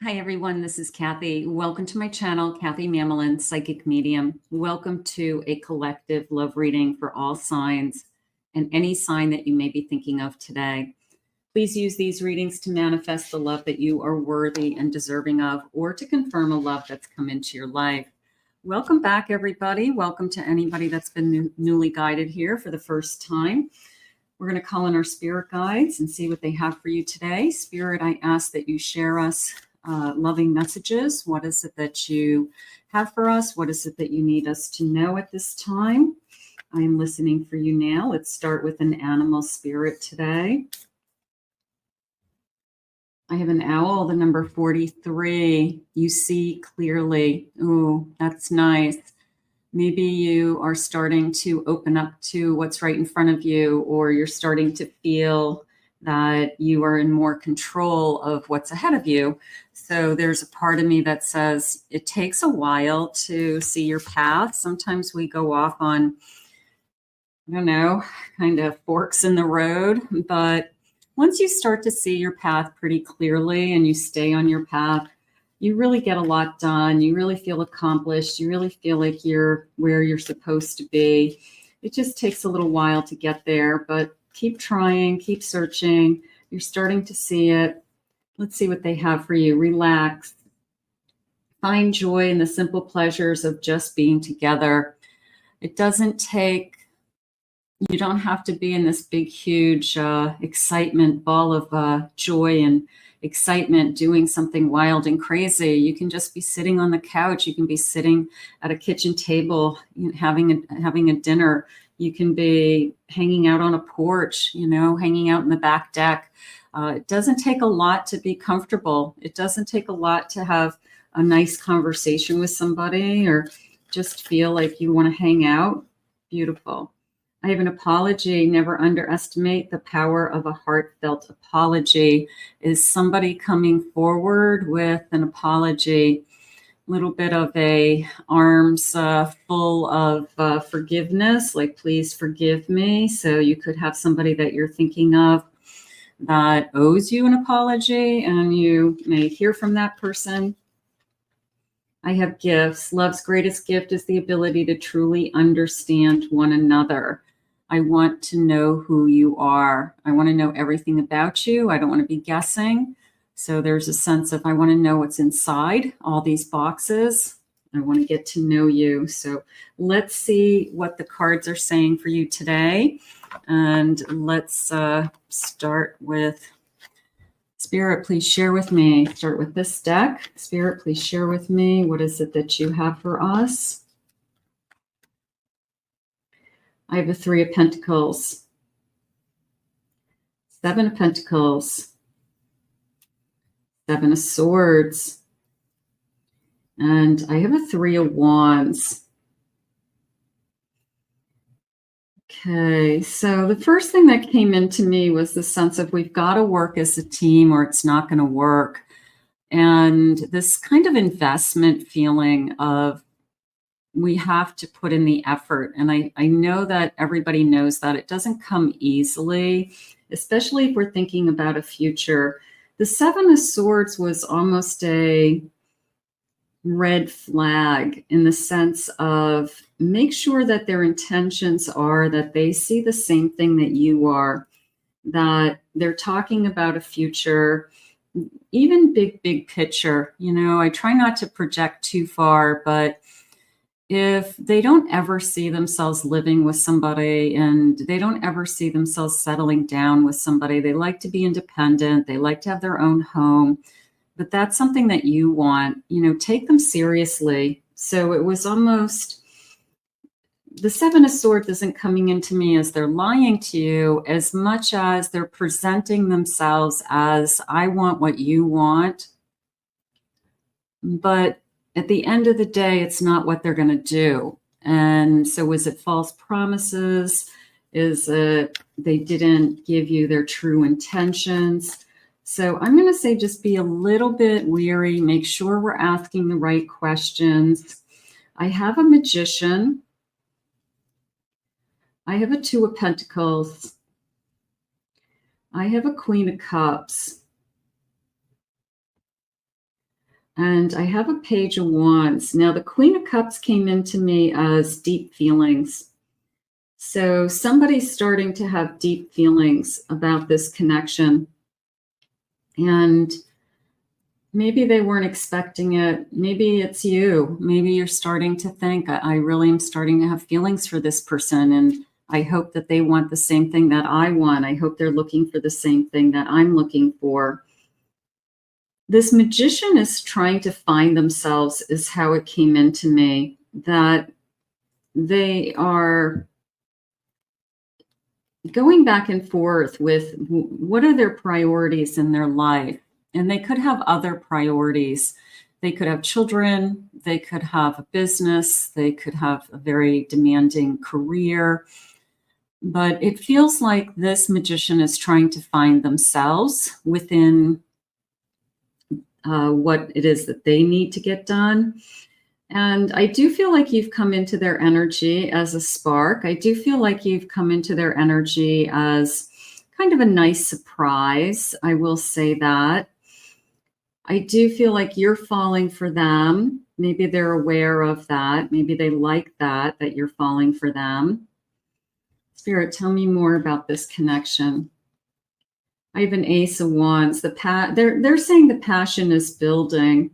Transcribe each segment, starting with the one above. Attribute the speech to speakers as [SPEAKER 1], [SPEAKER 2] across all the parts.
[SPEAKER 1] Hi, everyone. This is Kathy. Welcome to my channel, Kathy Mamelin, Psychic Medium. Welcome to a collective love reading for all signs and any sign that you may be thinking of today. Please use these readings to manifest the love that you are worthy and deserving of, or to confirm a love that's come into your life. Welcome back, everybody. Welcome to anybody that's been newly guided here for the first time. We're going to call in our spirit guides and see what they have for you today. Spirit, I ask that you share us loving messages. What is it that you have for us? What is it that you need us to know at this time? I am listening for you now. Let's start with an animal spirit today. I have an owl, the number 43. You see clearly. Ooh, that's nice. Maybe you are starting to open up to what's right in front of you, or you're starting to feel that you are in more control of what's ahead of you. So there's a part of me that says it takes a while to see your path. Sometimes we go off on, I don't know, kind of forks in the road. But once you start to see your path pretty clearly and you stay on your path, you really get a lot done. You really feel accomplished. You really feel like you're where you're supposed to be. It just takes a little while to get there, but keep trying, keep searching. You're starting to see it. Let's see what they have for you. Relax. Find joy in the simple pleasures of just being together. It doesn't take, you don't have to be in this big, huge excitement, ball of joy and excitement, doing something wild and crazy. You can just be sitting on the couch. You can be sitting at a kitchen table, having a dinner. You can be hanging out on a porch, hanging out in the back deck. It doesn't take a lot to be comfortable. It doesn't take a lot to have a nice conversation with somebody or just feel like you want to hang out. Beautiful. I have an apology. Never underestimate the power of a heartfelt apology. Is somebody coming forward with an apology? Little bit of a arms full of forgiveness, like please forgive me. So you could have somebody that you're thinking of that owes you an apology, and you may hear from that person. I have gifts. Love's greatest gift is the ability to truly understand one another. I want to know who you are. I want to know everything about you. I don't want to be guessing. So there's a sense of I want to know what's inside all these boxes. I want to get to know you. So let's see what the cards are saying for you today. And let's start with Spirit, please share with me. Start with this deck. Spirit, please share with me. What is it that you have for us? I have a 3 of Pentacles, 7 of Pentacles, 7 of Swords, and I have a 3 of Wands. Okay, so the first thing that came into me was the sense of we've got to work as a team or it's not going to work. And this kind of investment feeling of we have to put in the effort. And I know that everybody knows that it doesn't come easily, especially if we're thinking about a future. The 7 of Swords was almost a red flag in the sense of make sure that their intentions are that they see the same thing that you are, that they're talking about a future, even big picture. I try not to project too far, but if they don't ever see themselves living with somebody and they don't ever see themselves settling down with somebody, they like to be independent, they like to have their own home, but that's something that you want, take them seriously. So it was almost, the 7 of Swords isn't coming into me as they're lying to you as much as they're presenting themselves as I want what you want. But at the end of the day, it's not what they're going to do. And so is it false promises? Is it they didn't give you their true intentions? So I'm going to say just be a little bit wary. Make sure we're asking the right questions. I have a Magician. I have a 2 of Pentacles. I have a Queen of Cups. And I have a Page of Wands. Now, the Queen of Cups came into me as deep feelings. So somebody's starting to have deep feelings about this connection. And maybe they weren't expecting it. Maybe it's you. Maybe you're starting to think, I really am starting to have feelings for this person. And I hope that they want the same thing that I want. I hope they're looking for the same thing that I'm looking for. This Magician is trying to find themselves, is how it came into me, that they are going back and forth with what are their priorities in their life. And they could have other priorities. They could have children. They could have a business. They could have a very demanding career. But it feels like this Magician is trying to find themselves within what it is that they need to get done. And I do feel like you've come into their energy as a spark. I do feel like you've come into their energy as kind of a nice surprise. I will say that. I do feel like you're falling for them. Maybe they're aware of that. Maybe they like that you're falling for them. Spirit, tell me more about this connection. I have an Ace of Wands. They're saying the passion is building.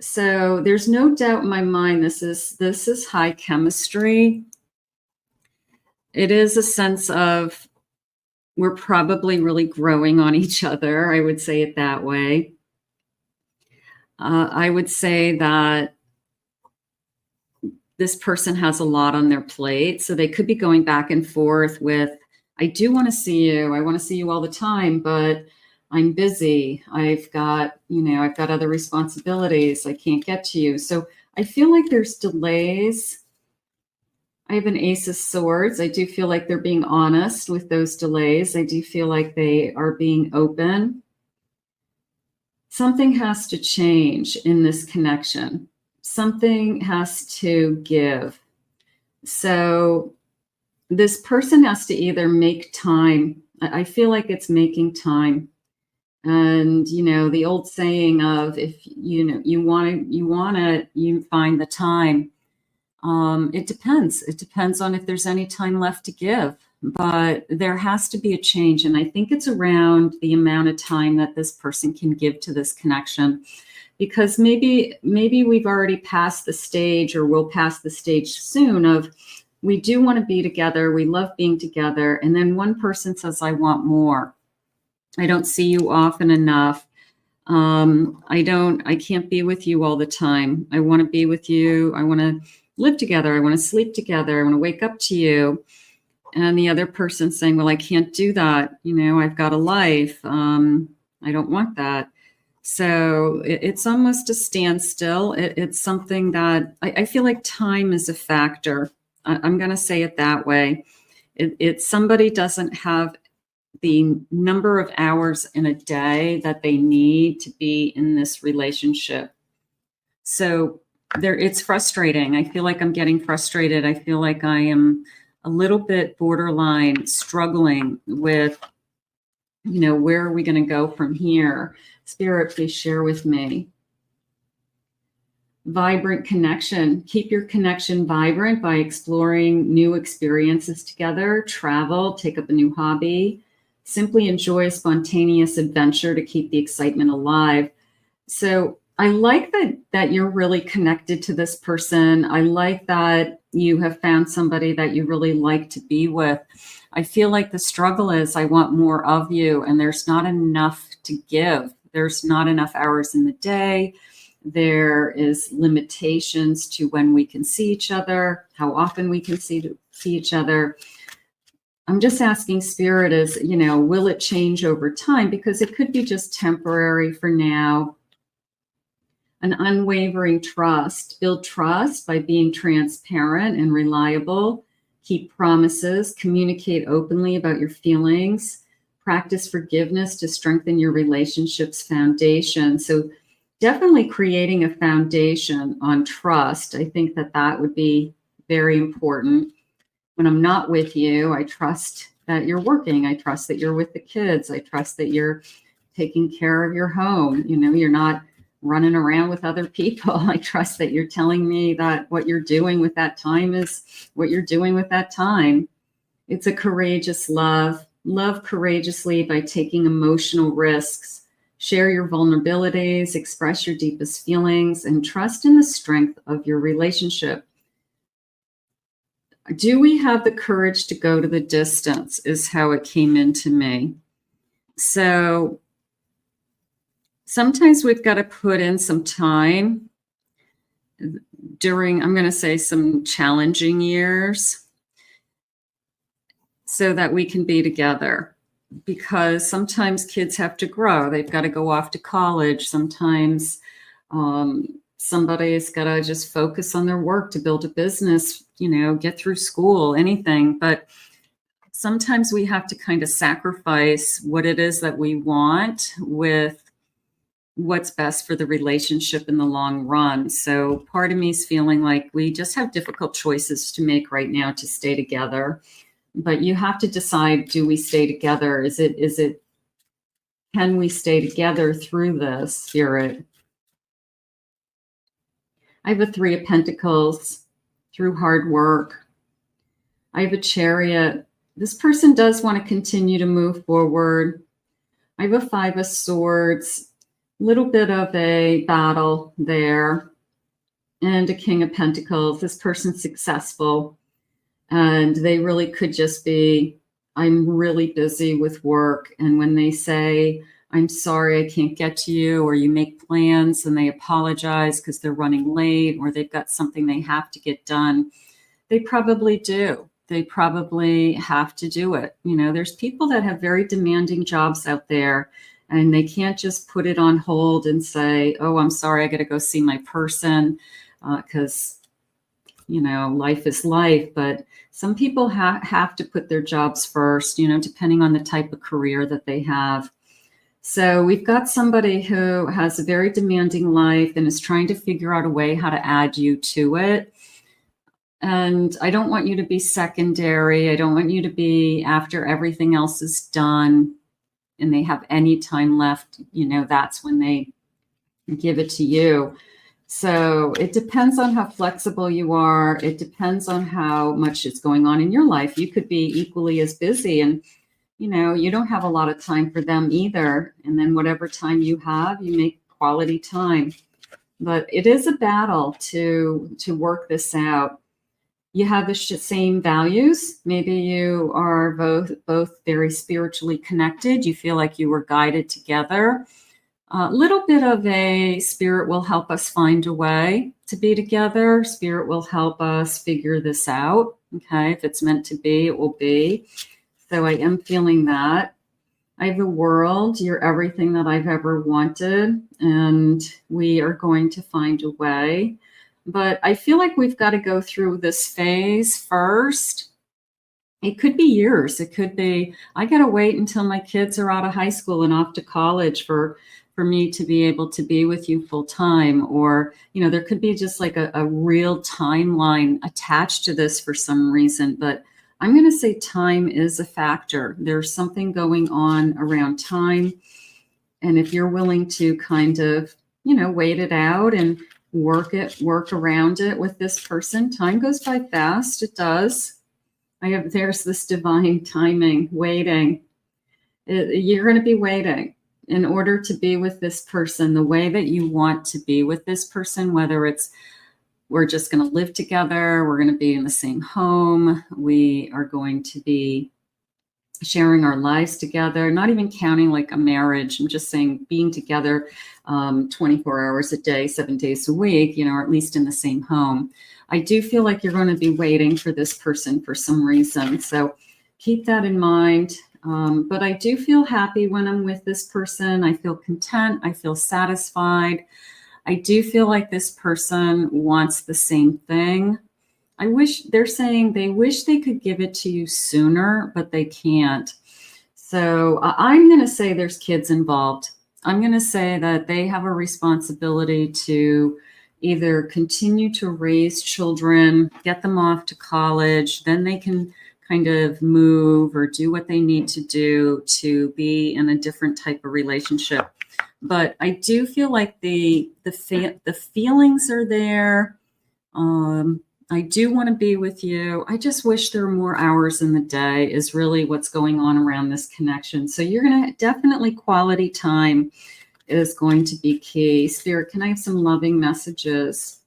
[SPEAKER 1] So there's no doubt in my mind this is high chemistry. It is a sense of we're probably really growing on each other. I would say it that way. I would say that this person has a lot on their plate. So they could be going back and forth with, I do want to see you. I want to see you all the time, but I'm busy. I've got other responsibilities. I can't get to you. So I feel like there's delays. I have an Ace of Swords. I do feel like they're being honest with those delays. I do feel like they are being open. Something has to change in this connection. Something has to give. So this person has to either make time. I feel like it's making time. And, the old saying of if, you want it, you find the time. It depends. It depends on if there's any time left to give. But there has to be a change. And I think it's around the amount of time that this person can give to this connection. Because maybe we've already passed the stage, or we'll pass the stage soon, of we do want to be together. We love being together. And then one person says, I want more. I don't see you often enough. I can't be with you all the time. I want to be with you. I want to live together. I want to sleep together. I want to wake up to you. And the other person saying, well, I can't do that. I've got a life. I don't want that. So it's almost a standstill. It's something that I feel like time is a factor. I'm going to say it that way. It's somebody doesn't have the number of hours in a day that they need to be in this relationship. So it's frustrating. I feel like I'm getting frustrated. I feel like I am a little bit borderline struggling with, where are we going to go from here? Spirit, please share with me. Vibrant connection. Keep your connection vibrant by exploring new experiences together, travel, take up a new hobby. Simply enjoy a spontaneous adventure to keep the excitement alive. So I like that you're really connected to this person. I like that you have found somebody that you really like to be with. I feel like the struggle is I want more of you, and there's not enough to give. There's not enough hours in the day. There is limitations to when we can see each other, how often we can see each other. I'm just asking Spirit is, will it change over time? Because it could be just temporary for now. An unwavering trust. Build trust by being transparent and reliable. Keep promises. Communicate openly about your feelings. Practice forgiveness to strengthen your relationship's foundation. So definitely creating a foundation on trust. I think that would be very important. When I'm not with you, I trust that you're working. I trust that you're with the kids. I trust that you're taking care of your home. You're not running around with other people. I trust that you're telling me that what you're doing with that time is what you're doing with that time. It's a courageous love. Love courageously by taking emotional risks. Share your vulnerabilities, express your deepest feelings, and trust in the strength of your relationship. Do we have the courage to go to the distance is how it came into me. So sometimes we've got to put in some time during, I'm going to say, some challenging years so that we can be together. Because sometimes kids have to grow. They've got to go off to college. Sometimes somebody's got to just focus on their work to build a business, get through school, anything. But sometimes we have to kind of sacrifice what it is that we want with what's best for the relationship in the long run. So part of me is feeling like we just have difficult choices to make right now to stay together. But you have to decide, do we stay together? Can we stay together through this, Spirit? I have a 3 of Pentacles, through hard work. I have a Chariot. This person does want to continue to move forward. I have a 5 of Swords, a little bit of a battle there. And a King of Pentacles. This person's successful. And they really could just be, I'm really busy with work. And when they say, I'm sorry, I can't get to you, or you make plans and they apologize because they're running late or they've got something they have to get done, they probably do. They probably have to do it. There's people that have very demanding jobs out there and they can't just put it on hold and say, oh, I'm sorry, I got to go see my person because life is life. But some people have to put their jobs first, depending on the type of career that they have. So we've got somebody who has a very demanding life and is trying to figure out a way how to add you to it. And I don't want you to be secondary. I don't want you to be after everything else is done and they have any time left, that's when they give it to you. So it depends on how flexible you are. It depends on how much is going on in your life. You could be equally as busy and, you don't have a lot of time for them either. And then whatever time you have, you make quality time. But it is a battle to work this out. You have the same values. Maybe you are both very spiritually connected. You feel like you were guided together. A little bit of a spirit will help us find a way to be together. Spirit will help us figure this out. Okay, if it's meant to be, it will be. So I am feeling that. I have the World. You're everything that I've ever wanted, and we are going to find a way. But I feel like we've got to go through this phase first. It could be years. It could be, I got to wait until my kids are out of high school and off to college for me to be able to be with you full time. Or, there could be just like a real timeline attached to this for some reason. But I'm going to say time is a factor. There's something going on around time. And if you're willing to kind of, wait it out and work around it with this person, time goes by fast. It does. There's this divine timing, waiting. You're going to be waiting in order to be with this person the way that you want to be with this person, whether it's we're just going to live together, we're going to be in the same home, we are going to be sharing our lives together, not even counting like a marriage. I'm just saying being together 24 hours a day, 7 days a week, or at least in the same home. I do feel like you're going to be waiting for this person for some reason. So keep that in mind. But I do feel happy when I'm with this person. I feel content. I feel satisfied. I do feel like this person wants the same thing. They're saying they wish they could give it to you sooner, but they can't. So I'm going to say there's kids involved. I'm going to say that they have a responsibility to either continue to raise children, get them off to college, then they can kind of move or do what they need to do to be in a different type of relationship. but I do feel like the feelings are there. I do want to be with you. I just wish there were more hours in the day is really what's going on around this connection. So you're going to definitely quality time is going to be key. Spirit, can I have some loving messages?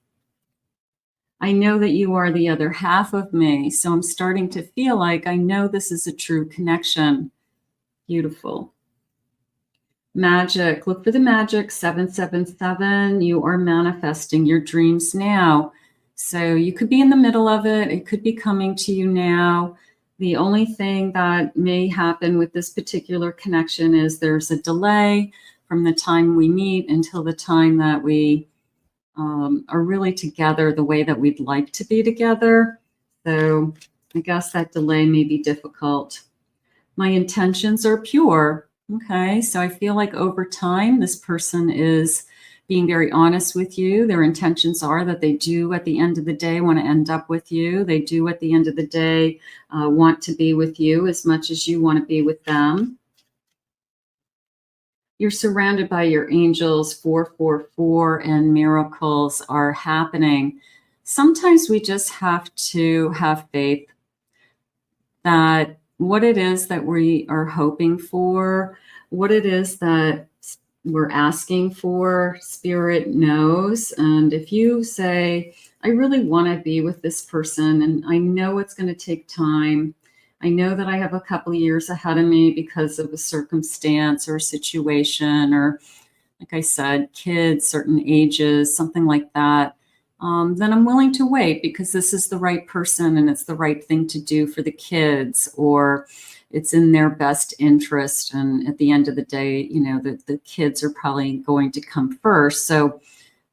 [SPEAKER 1] I know that you are the other half of me. So I'm starting to feel like I know this is a true connection. Beautiful. Magic. Look for the magic. 777. You are manifesting your dreams now. So you could be in the middle of it. It could be coming to you now. The only thing that may happen with this particular connection is there's a delay from the time we meet until the time that we are really together the way that we'd like to be together. So I guess that delay may be difficult. My intentions are pure. Okay, so I feel like over time, this person is being very honest with you. Their intentions are that they do at the end of the day want to end up with you. They do at the end of the day want to be with you as much as you want to be with them. You're surrounded by your angels, 444, and miracles are happening. Sometimes we just have to have faith that what it is that we are hoping for, what it is that we're asking for, Spirit knows. And if you say, I really want to be with this person, and I know it's going to take time. I know that I have a couple of years ahead of me because of a circumstance or a situation, or like I said, kids, certain ages, something like that. Then I'm willing to wait because this is the right person and it's the right thing to do for the kids, or it's in their best interest. And at the end of the day, you know, the kids are probably going to come first. So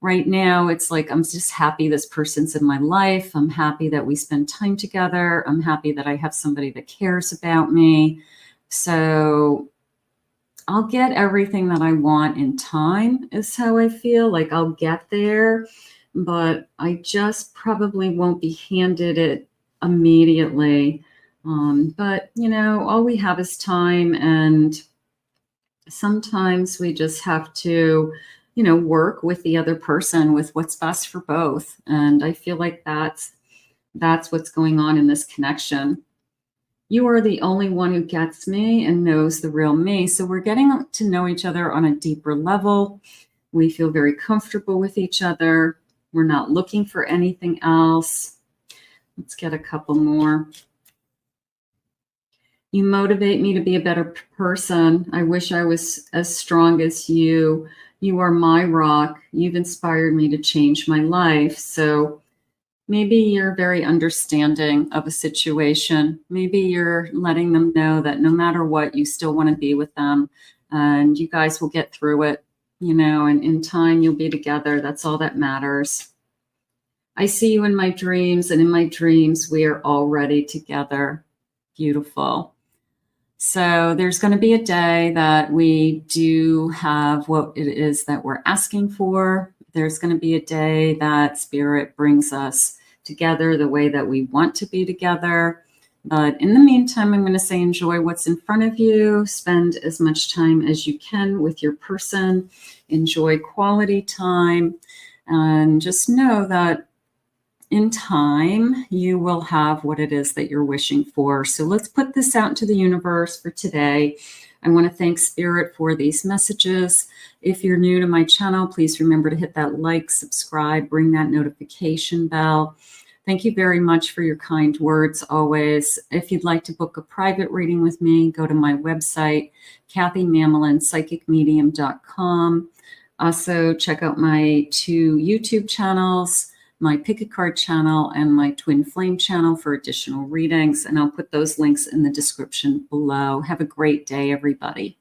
[SPEAKER 1] right now it's like, I'm just happy this person's in my life. I'm happy that we spend time together. I'm happy that I have somebody that cares about me. So I'll get everything that I want in time is how I feel. Like I'll get there, but I just probably won't be handed it immediately. But, you know, all we have is time, and sometimes we just have to, you know, work with the other person with what's best for both. And I feel like that's what's going on in this connection. You are the only one who gets me and knows the real me. So we're getting to know each other on a deeper level. We feel very comfortable with each other. We're not looking for anything else. Let's get a couple more. You motivate me to be a better person. I wish I was as strong as you. You are my rock. You've inspired me to change my life. So maybe you're very understanding of a situation. Maybe you're letting them know that no matter what, you still want to be with them, and you guys will get through it, you know, and in time you'll be together. That's all that matters. I see you in my dreams, and in my dreams, we are already together. Beautiful. So there's going to be a day that we do have what it is that we're asking for. There's going to be a day that Spirit brings us together the way that we want to be together. But in the meantime, I'm going to say enjoy what's in front of you. Spend as much time as you can with your person. Enjoy quality time. And just know that in time, you will have what it is that you're wishing for. So let's put this out into the universe for today. I want to thank Spirit for these messages. If you're new to my channel, please remember to hit that like, subscribe, ring that notification bell. Thank you very much for your kind words always. If you'd like to book a private reading with me, go to my website, kathymamolin.psychicmedium.com. Also, check out my 2 YouTube channels, my Pick a Card channel and my Twin Flame channel for additional readings. And I'll put those links in the description below. Have a great day, everybody.